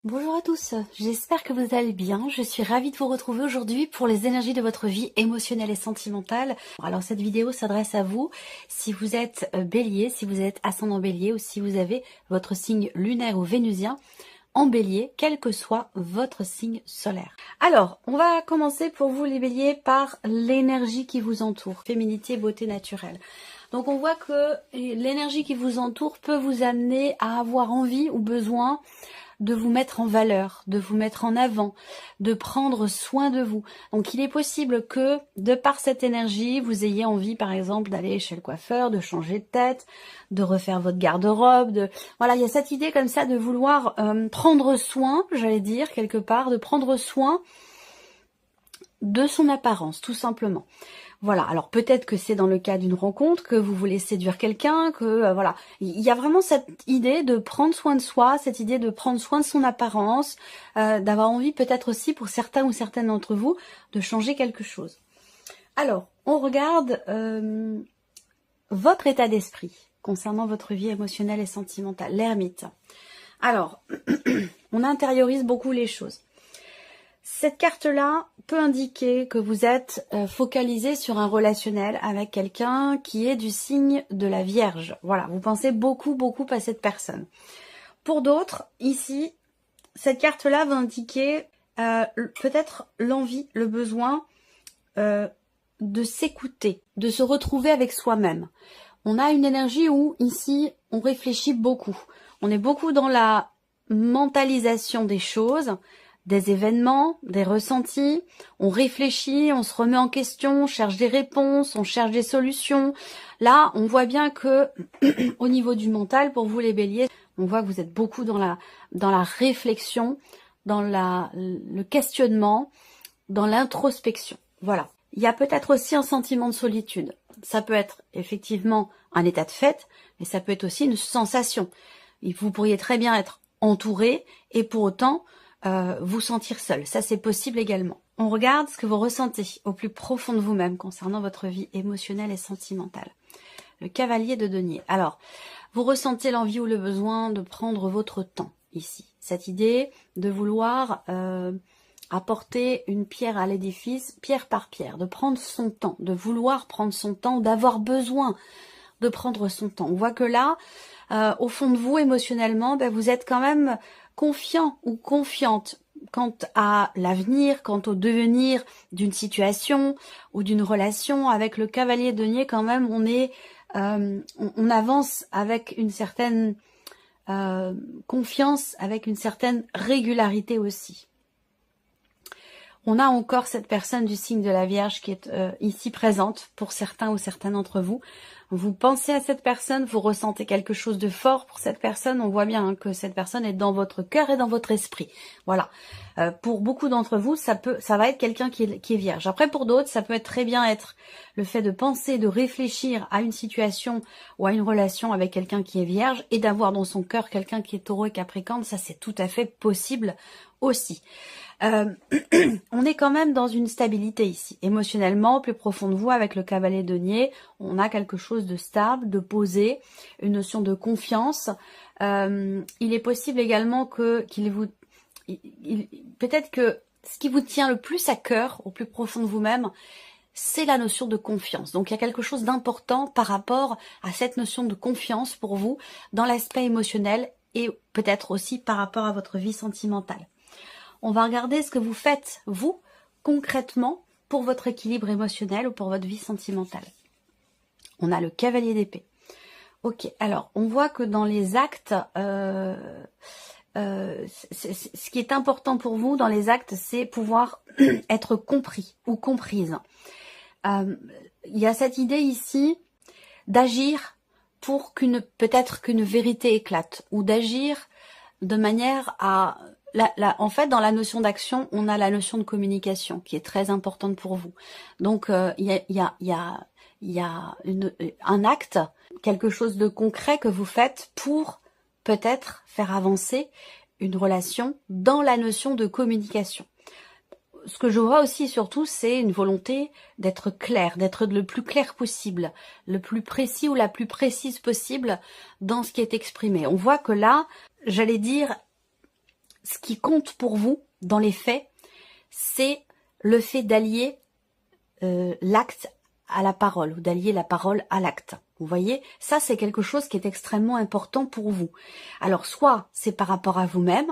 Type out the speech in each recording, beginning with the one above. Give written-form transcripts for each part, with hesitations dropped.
Bonjour à tous, j'espère que vous allez bien. Je suis ravie de vous retrouver aujourd'hui pour les énergies de votre vie émotionnelle et sentimentale. Alors cette vidéo s'adresse à vous si vous êtes bélier, si vous êtes ascendant bélier ou si vous avez votre signe lunaire ou vénusien en bélier, quel que soit votre signe solaire. Alors, on va commencer pour vous les béliers par l'énergie qui vous entoure, féminité, beauté naturelle. Donc on voit que l'énergie qui vous entoure peut vous amener à avoir envie ou besoin de vous mettre en valeur, de vous mettre en avant, de prendre soin de vous. Donc il est possible que, de par cette énergie, vous ayez envie, par exemple, d'aller chez le coiffeur, de changer de tête, de refaire votre garde-robe, voilà, il y a cette idée comme ça de vouloir prendre soin, j'allais dire, quelque part, de prendre soin de son apparence, tout simplement. Voilà, alors peut-être que c'est dans le cas d'une rencontre, que vous voulez séduire quelqu'un, que voilà, il y a vraiment cette idée de prendre soin de soi, cette idée de prendre soin de son apparence, d'avoir envie peut-être aussi pour certains ou certaines d'entre vous de changer quelque chose. Alors, on regarde votre état d'esprit concernant votre vie émotionnelle et sentimentale, l'ermite. Alors, on intériorise beaucoup les choses. Cette carte-là peut indiquer que vous êtes focalisé sur un relationnel avec quelqu'un qui est du signe de la Vierge. Voilà, vous pensez beaucoup à cette personne. Pour d'autres, ici, cette carte-là va indiquer peut-être l'envie, le besoin de s'écouter, de se retrouver avec soi-même. On a une énergie où, ici, on réfléchit beaucoup. On est beaucoup dans la mentalisation des choses, des événements, des ressentis, on réfléchit, on se remet en question, on cherche des réponses, on cherche des solutions. Là, on voit bien que au niveau du mental, pour vous les béliers, on voit que vous êtes beaucoup dans la réflexion, dans le questionnement, dans l'introspection. Voilà. Il y a peut-être aussi un sentiment de solitude. Ça peut être effectivement un état de fait, mais ça peut être aussi une sensation. Vous pourriez très bien être entouré et pour autant vous sentir seul. Ça, c'est possible également. On regarde ce que vous ressentez au plus profond de vous-même concernant votre vie émotionnelle et sentimentale. Le cavalier de denier. Alors, vous ressentez l'envie ou le besoin de prendre votre temps ici. Cette idée de vouloir apporter une pierre à l'édifice, pierre par pierre, de prendre son temps, de vouloir prendre son temps, d'avoir besoin de prendre son temps. On voit que là, au fond de vous, émotionnellement, vous êtes quand même confiant ou confiante quant à l'avenir, quant au devenir d'une situation ou d'une relation. Avec le cavalier de denier, quand même, on avance avec une certaine confiance, avec une certaine régularité aussi. On a encore cette personne du signe de la Vierge qui est ici présente pour certains ou certaines d'entre vous. Vous pensez à cette personne, vous ressentez quelque chose de fort pour cette personne. On voit bien que cette personne est dans votre cœur et dans votre esprit. Voilà. Pour beaucoup d'entre vous, ça va être quelqu'un qui est vierge. Après, pour d'autres, ça peut être très bien être le fait de penser, de réfléchir à une situation ou à une relation avec quelqu'un qui est vierge et d'avoir dans son cœur quelqu'un qui est taureau et capricorne. Ça, c'est tout à fait possible aussi. On est quand même dans une stabilité ici, émotionnellement, au plus profond de vous, avec le cavalier de denier, on a quelque chose de stable, de posé, une notion de confiance. Il est possible également peut-être que ce qui vous tient le plus à cœur, au plus profond de vous-même, c'est la notion de confiance. Donc il y a quelque chose d'important par rapport à cette notion de confiance pour vous, dans l'aspect émotionnel et peut-être aussi par rapport à votre vie sentimentale. On va regarder ce que vous faites, vous, concrètement, pour votre équilibre émotionnel ou pour votre vie sentimentale. On a le cavalier d'épée. Ok, alors, on voit que dans les actes, ce qui est important pour vous dans les actes, c'est pouvoir être compris ou comprise. Il y a cette idée ici d'agir pour peut-être qu'une vérité éclate, ou d'agir de manière à... en fait, dans la notion d'action, on a la notion de communication qui est très importante pour vous. Donc, il y a un acte, quelque chose de concret que vous faites pour peut-être faire avancer une relation dans la notion de communication. Ce que je vois aussi surtout, c'est une volonté d'être clair, d'être le plus clair possible, le plus précis ou la plus précise possible dans ce qui est exprimé. On voit que là, j'allais dire, ce qui compte pour vous dans les faits, c'est le fait d'allier l'acte à la parole, ou d'allier la parole à l'acte. Vous voyez, ça c'est quelque chose qui est extrêmement important pour vous. Alors soit c'est par rapport à vous-même,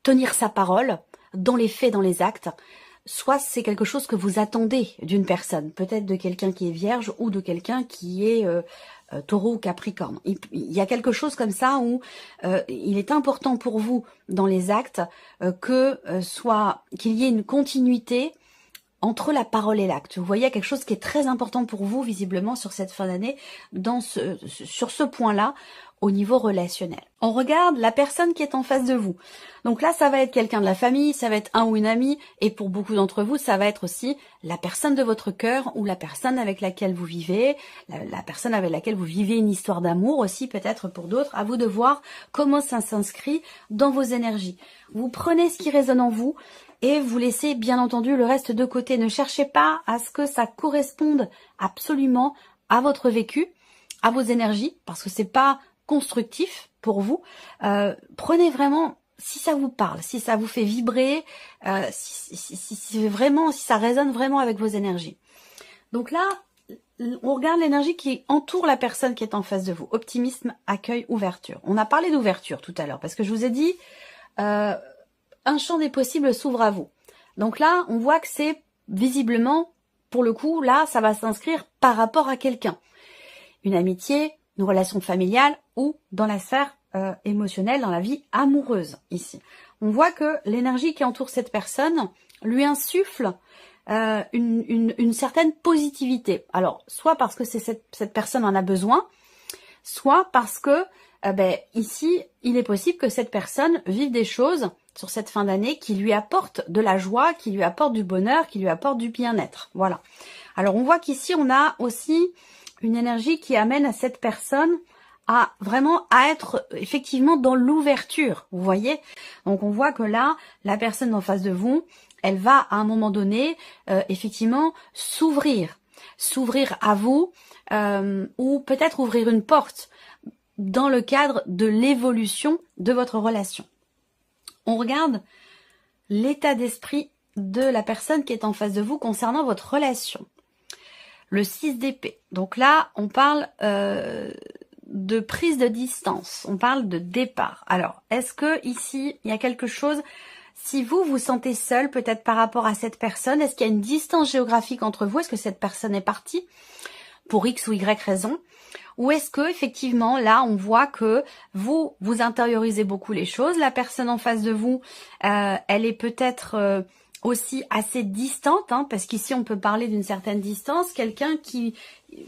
tenir sa parole dans les faits, dans les actes, soit c'est quelque chose que vous attendez d'une personne, peut-être de quelqu'un qui est vierge ou de quelqu'un qui est taureau ou capricorne. Il y a quelque chose comme ça où il est important pour vous dans les actes qu'il y ait une continuité entre la parole et l'acte. Vous voyez, il y a quelque chose qui est très important pour vous, visiblement, sur cette fin d'année, sur ce point-là, au niveau relationnel. On regarde la personne qui est en face de vous. Donc là, ça va être quelqu'un de la famille, ça va être un ou une amie, et pour beaucoup d'entre vous, ça va être aussi la personne de votre cœur, ou la personne avec laquelle vous vivez, la personne avec laquelle vous vivez une histoire d'amour aussi, peut-être pour d'autres. À vous de voir comment ça s'inscrit dans vos énergies. Vous prenez ce qui résonne en vous, et vous laissez bien entendu le reste de côté. Ne cherchez pas à ce que ça corresponde absolument à votre vécu, à vos énergies, parce que c'est pas constructif pour vous. Prenez vraiment, si ça vous parle, si ça vous fait vibrer, si ça résonne vraiment avec vos énergies. Donc là, on regarde l'énergie qui entoure la personne qui est en face de vous. Optimisme, accueil, ouverture. On a parlé d'ouverture tout à l'heure, parce que je vous ai dit... un champ des possibles s'ouvre à vous. Donc là, on voit que c'est visiblement, pour le coup, là, ça va s'inscrire par rapport à quelqu'un. Une amitié, une relation familiale ou dans la sphère émotionnelle, dans la vie amoureuse, ici. On voit que l'énergie qui entoure cette personne lui insuffle une certaine positivité. Alors, soit parce que cette personne en a besoin, soit parce que, ici, il est possible que cette personne vive des choses sur cette fin d'année qui lui apporte de la joie, qui lui apporte du bonheur, qui lui apporte du bien-être. Voilà. Alors on voit qu'ici on a aussi une énergie qui amène à cette personne à être effectivement dans l'ouverture. Vous voyez? Donc on voit que là, la personne en face de vous, elle va à un moment donné effectivement s'ouvrir à vous ou peut-être ouvrir une porte dans le cadre de l'évolution de votre relation. On regarde l'état d'esprit de la personne qui est en face de vous concernant votre relation. Le 6 d'épée. Donc là, on parle de prise de distance. On parle de départ. Alors, est-ce que ici, il y a quelque chose... Si vous vous sentez seul, peut-être par rapport à cette personne, est-ce qu'il y a une distance géographique entre vous? Est-ce que cette personne est partie pour X ou Y raison? Ou est-ce que effectivement là on voit que vous intériorisez beaucoup les choses, la personne en face de vous elle est peut-être aussi assez distante, hein, parce qu'ici on peut parler d'une certaine distance, quelqu'un qui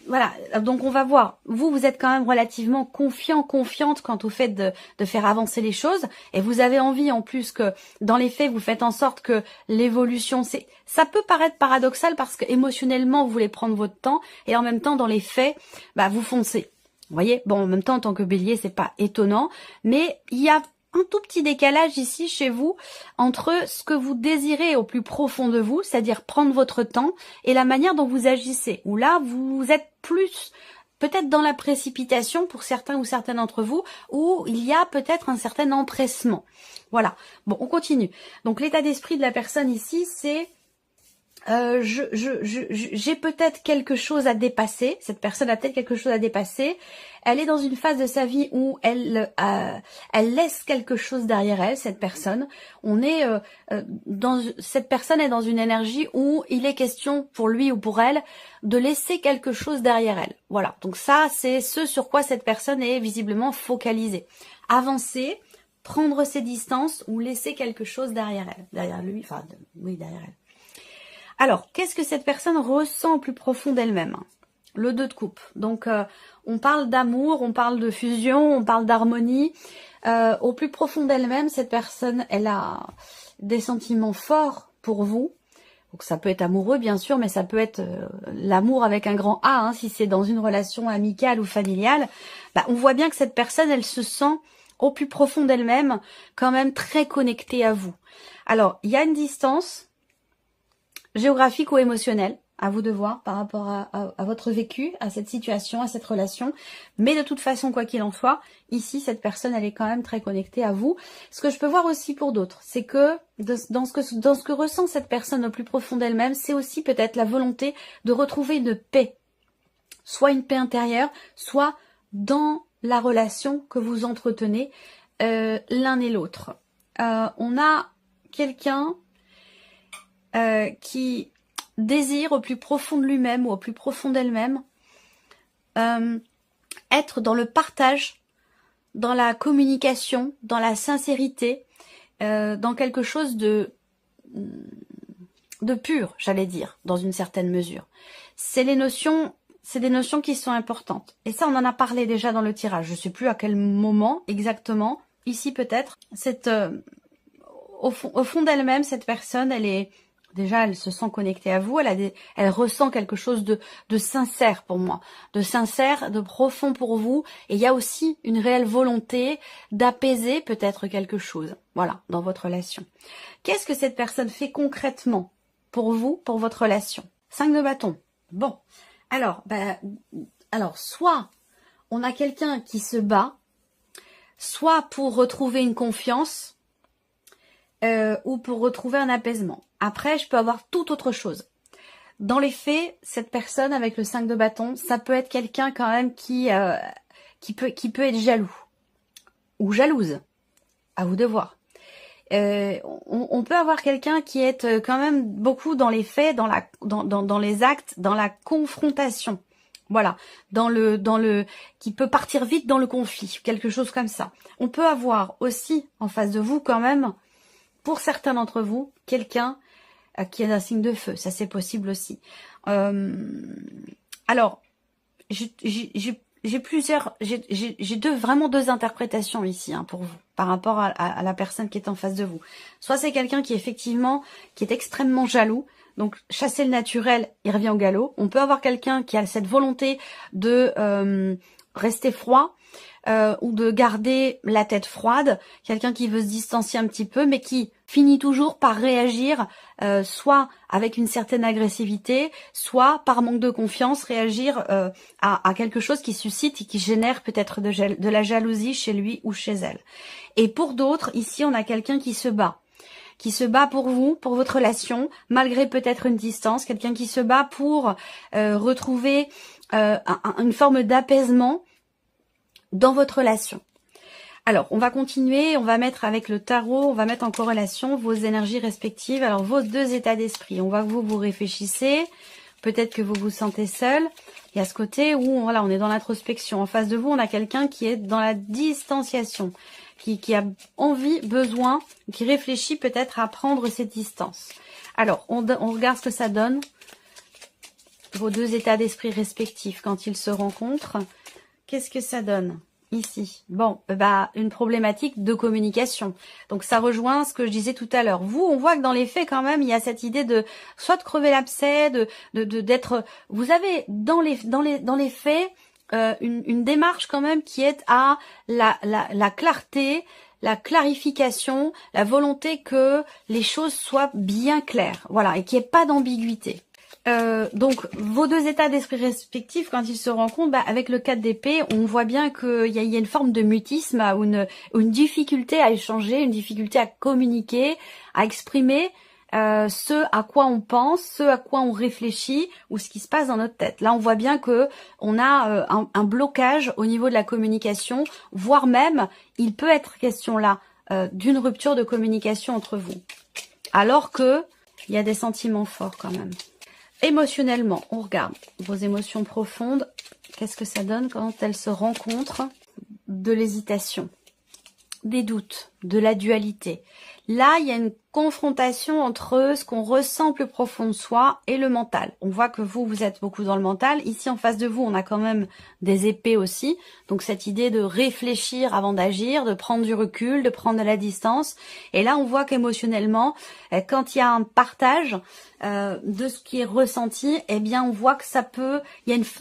voilà, donc on va voir, vous êtes quand même relativement confiante quant au fait de faire avancer les choses, et vous avez envie en plus que dans les faits vous faites en sorte que l'évolution, ça peut paraître paradoxal parce que émotionnellement vous voulez prendre votre temps, et en même temps dans les faits vous foncez. Vous voyez, bon, en même temps en tant que bélier c'est pas étonnant, mais il y a un tout petit décalage ici chez vous entre ce que vous désirez au plus profond de vous, c'est-à-dire prendre votre temps, et la manière dont vous agissez, où là vous êtes plus peut-être dans la précipitation pour certains ou certaines d'entre vous, où il y a peut-être un certain empressement. Voilà, bon, on continue. Donc l'état d'esprit de la personne ici, c'est j'ai peut-être quelque chose à dépasser. Cette personne a peut-être quelque chose à dépasser. Elle est dans une phase de sa vie où elle laisse quelque chose derrière elle. Cette personne, cette personne est dans une énergie où il est question pour lui ou pour elle de laisser quelque chose derrière elle. Voilà. Donc ça, c'est ce sur quoi cette personne est visiblement focalisée. Avancer, prendre ses distances ou laisser quelque chose derrière elle, derrière lui. Enfin, oui, derrière elle. Alors, qu'est-ce que cette personne ressent au plus profond d'elle-même? Le 2 de coupe. Donc, on parle d'amour, on parle de fusion, on parle d'harmonie. Au plus profond d'elle-même, cette personne, elle a des sentiments forts pour vous. Donc, ça peut être amoureux, bien sûr, mais ça peut être l'amour avec un grand A, hein, si c'est dans une relation amicale ou familiale. On voit bien que cette personne, elle se sent au plus profond d'elle-même quand même très connectée à vous. Alors, il y a une distance géographique ou émotionnel. à vous de voir par rapport à votre vécu, à cette situation, à cette relation. Mais de toute façon, quoi qu'il en soit, ici, cette personne, elle est quand même très connectée à vous. Ce que je peux voir aussi pour d'autres, c'est que dans ce que ressent cette personne au plus profond d'elle-même, c'est aussi peut-être la volonté de retrouver une paix. Soit une paix intérieure, soit dans la relation que vous entretenez l'un et l'autre. On a quelqu'un qui désire au plus profond de lui-même ou au plus profond d'elle-même être dans le partage, dans la communication, dans la sincérité, dans quelque chose de pur, j'allais dire, dans une certaine mesure. C'est des notions qui sont importantes. Et ça, on en a parlé déjà dans le tirage. Je ne sais plus à quel moment exactement. Ici peut-être. Au fond d'elle-même, cette personne, elle se sent connectée à vous, elle ressent quelque chose de sincère pour moi, de sincère, de profond pour vous, et il y a aussi une réelle volonté d'apaiser peut-être quelque chose, voilà, dans votre relation. Qu'est-ce que cette personne fait concrètement pour vous, pour votre relation? 5 de bâton. Bon, alors, soit on a quelqu'un qui se bat, soit pour retrouver une confiance, ou pour retrouver un apaisement. Après, je peux avoir toute autre chose. Dans les faits, cette personne avec le 5 de bâton, ça peut être quelqu'un quand même qui peut être jaloux ou jalouse. À vous de voir. On peut avoir quelqu'un qui est quand même beaucoup dans les faits, dans les actes, dans la confrontation. Voilà, qui peut partir vite dans le conflit, quelque chose comme ça. On peut avoir aussi en face de vous quand même, pour certains d'entre vous, quelqu'un qui est d'un signe de feu. Ça, c'est possible aussi. Alors, j'ai vraiment deux interprétations ici pour vous, par rapport à la personne qui est en face de vous. Soit c'est quelqu'un qui est extrêmement jaloux. Donc, chasser le naturel, il revient au galop. On peut avoir quelqu'un qui a cette volonté de rester froid, ou de garder la tête froide, quelqu'un qui veut se distancier un petit peu, mais qui finit toujours par réagir, soit avec une certaine agressivité, soit par manque de confiance, réagir à quelque chose qui suscite et qui génère peut-être de la jalousie chez lui ou chez elle. Et pour d'autres, ici, on a quelqu'un qui se bat pour vous, pour votre relation, malgré peut-être une distance, quelqu'un qui se bat pour retrouver une forme d'apaisement dans votre relation. Alors, on va continuer, on va mettre avec le tarot, on va mettre en corrélation vos énergies respectives. Alors, vos deux états d'esprit. On voit que vous réfléchissez, peut-être que vous vous sentez seul. Il y a ce côté où, voilà, on est dans l'introspection. En face de vous, on a quelqu'un qui est dans la distanciation, qui a envie, besoin, qui réfléchit peut-être à prendre ses distances. Alors, on regarde ce que ça donne, vos deux états d'esprit respectifs quand ils se rencontrent. Qu'est-ce que ça donne ici? Bon, une problématique de communication. Donc ça rejoint ce que je disais tout à l'heure. Vous, on voit que dans les faits quand même, il y a cette idée de soit de crever l'abcès, d'être. Vous avez dans les faits une démarche quand même qui est à la clarté, la clarification, la volonté que les choses soient bien claires. Voilà, et qu'il n'y ait pas d'ambiguïté. Donc, vos deux états d'esprit respectifs, quand ils se rencontrent, avec le 4 d'épée, on voit bien qu'il y a une forme de mutisme, ou une difficulté à échanger, une difficulté à communiquer, à exprimer ce à quoi on pense, ce à quoi on réfléchit, ou ce qui se passe dans notre tête. Là, on voit bien que on a un blocage au niveau de la communication, voire même, il peut être question là d'une rupture de communication entre vous. Alors que il y a des sentiments forts quand même. Émotionnellement, on regarde vos émotions profondes. Qu'est-ce que ça donne quand elles se rencontrent? De l'hésitation, des doutes, de la dualité. Là, il y a une confrontation entre ce qu'on ressent plus profond de soi et le mental. On voit que vous êtes beaucoup dans le mental. Ici, en face de vous, on a quand même des épées aussi. Donc, cette idée de réfléchir avant d'agir, de prendre du recul, de prendre de la distance. Et là, on voit qu'émotionnellement, quand il y a un partage de ce qui est ressenti, eh bien, on voit que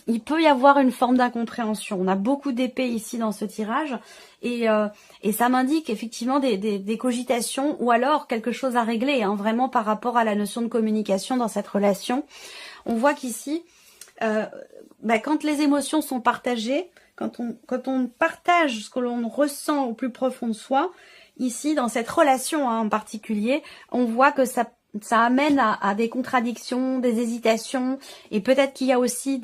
il peut y avoir une forme d'incompréhension. On a beaucoup d'épées ici dans ce tirage. Et ça m'indique effectivement vraiment des cogitations ou alors quelque chose à régler, hein, vraiment par rapport à la notion de communication dans cette relation. On voit qu'ici, quand les émotions sont partagées, quand on partage ce que l'on ressent au plus profond de soi, ici dans cette relation en particulier, on voit que ça amène à des contradictions, des hésitations, et peut-être qu'il y a aussi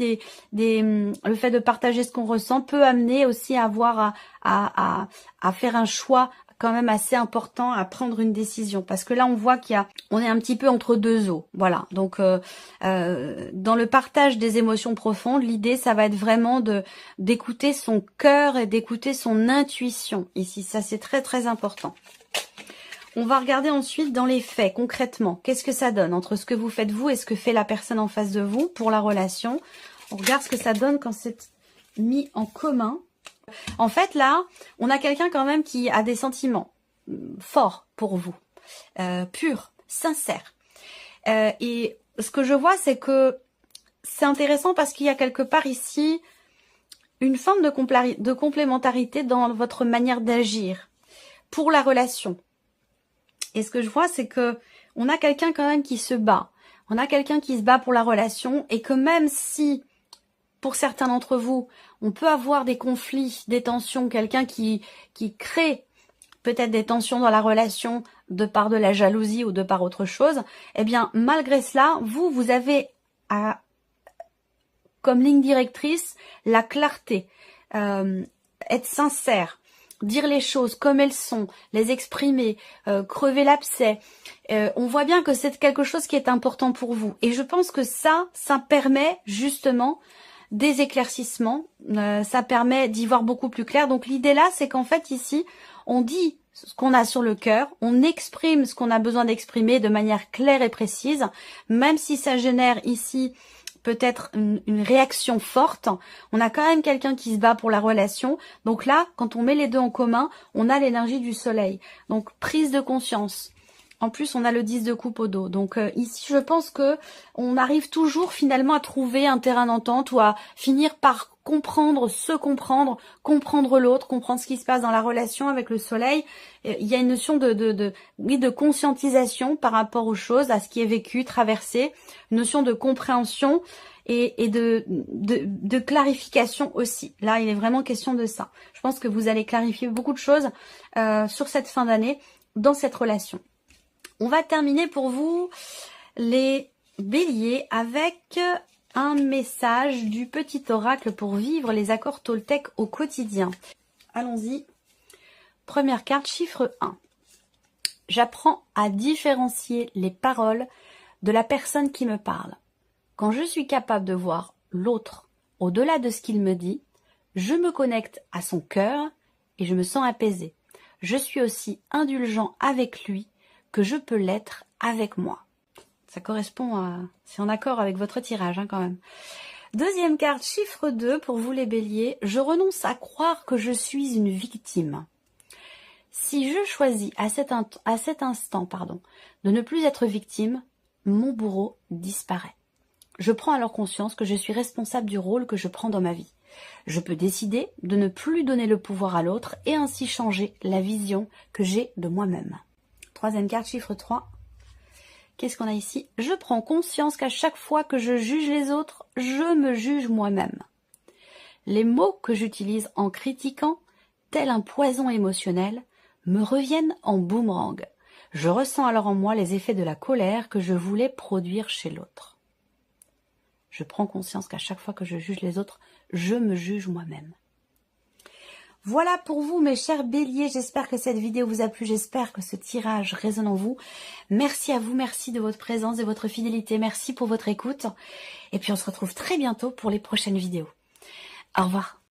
le fait de partager ce qu'on ressent peut amener aussi à avoir à faire un choix quand même assez important, à prendre une décision, parce que là on voit on est un petit peu entre deux eaux, voilà. Donc dans le partage des émotions profondes, l'idée ça va être vraiment d'écouter son cœur et d'écouter son intuition ici, ça c'est très très important. On va regarder ensuite dans les faits, concrètement, qu'est-ce que ça donne entre ce que vous faites vous et ce que fait la personne en face de vous pour la relation. On regarde ce que ça donne quand c'est mis en commun. En fait, là, on a quelqu'un quand même qui a des sentiments forts pour vous, purs, sincères. Et ce que je vois, c'est que c'est intéressant parce qu'il y a quelque part ici une forme de complémentarité dans votre manière d'agir pour la relation. Et ce que je vois, c'est que on a quelqu'un quand même qui se bat. On a quelqu'un qui se bat pour la relation et que même si, pour certains d'entre vous, on peut avoir des conflits, des tensions, quelqu'un qui crée peut-être des tensions dans la relation de par de la jalousie ou de par autre chose, eh bien, malgré cela, vous avez comme ligne directrice la clarté, être sincère, dire les choses comme elles sont, les exprimer, crever l'abcès. On voit bien que c'est quelque chose qui est important pour vous. Et je pense que ça permet justement des éclaircissements, ça permet d'y voir beaucoup plus clair. Donc l'idée là, c'est qu'en fait ici, on dit ce qu'on a sur le cœur, on exprime ce qu'on a besoin d'exprimer de manière claire et précise, même si ça génère ici peut-être une réaction forte, on a quand même quelqu'un qui se bat pour la relation. Donc là, quand on met les deux en commun, on a l'énergie du soleil. Donc prise de conscience. En plus, on a le 10 de coupe au dos. Donc ici, je pense que on arrive toujours finalement à trouver un terrain d'entente ou à finir par comprendre l'autre, comprendre ce qui se passe dans la relation avec le soleil. Il y a une notion de conscientisation par rapport aux choses, à ce qui est vécu, traversé, une notion de compréhension et de clarification aussi. Là, il est vraiment question de ça. Je pense que vous allez clarifier beaucoup de choses sur cette fin d'année dans cette relation. On va terminer pour vous les béliers avec un message du petit oracle pour vivre les accords Toltec au quotidien. Allons-y. Première carte, chiffre 1. J'apprends à différencier les paroles de la personne qui me parle. Quand je suis capable de voir l'autre au-delà de ce qu'il me dit, je me connecte à son cœur et je me sens apaisée. Je suis aussi indulgent avec lui que je peux l'être avec moi. Ça correspond à... C'est en accord avec votre tirage quand même. Deuxième carte, chiffre 2 pour vous les béliers. Je renonce à croire que je suis une victime. Si je choisis à cet instant de ne plus être victime, mon bourreau disparaît. Je prends alors conscience que je suis responsable du rôle que je prends dans ma vie. Je peux décider de ne plus donner le pouvoir à l'autre et ainsi changer la vision que j'ai de moi-même. Troisième carte, chiffre 3. Qu'est-ce qu'on a ici? Je prends conscience qu'à chaque fois que je juge les autres, je me juge moi-même. Les mots que j'utilise en critiquant, tel un poison émotionnel, me reviennent en boomerang. Je ressens alors en moi les effets de la colère que je voulais produire chez l'autre. Je prends conscience qu'à chaque fois que je juge les autres, je me juge moi-même. Voilà pour vous mes chers béliers, j'espère que cette vidéo vous a plu, j'espère que ce tirage résonne en vous. Merci à vous, merci de votre présence et votre fidélité, merci pour votre écoute. Et puis on se retrouve très bientôt pour les prochaines vidéos. Au revoir.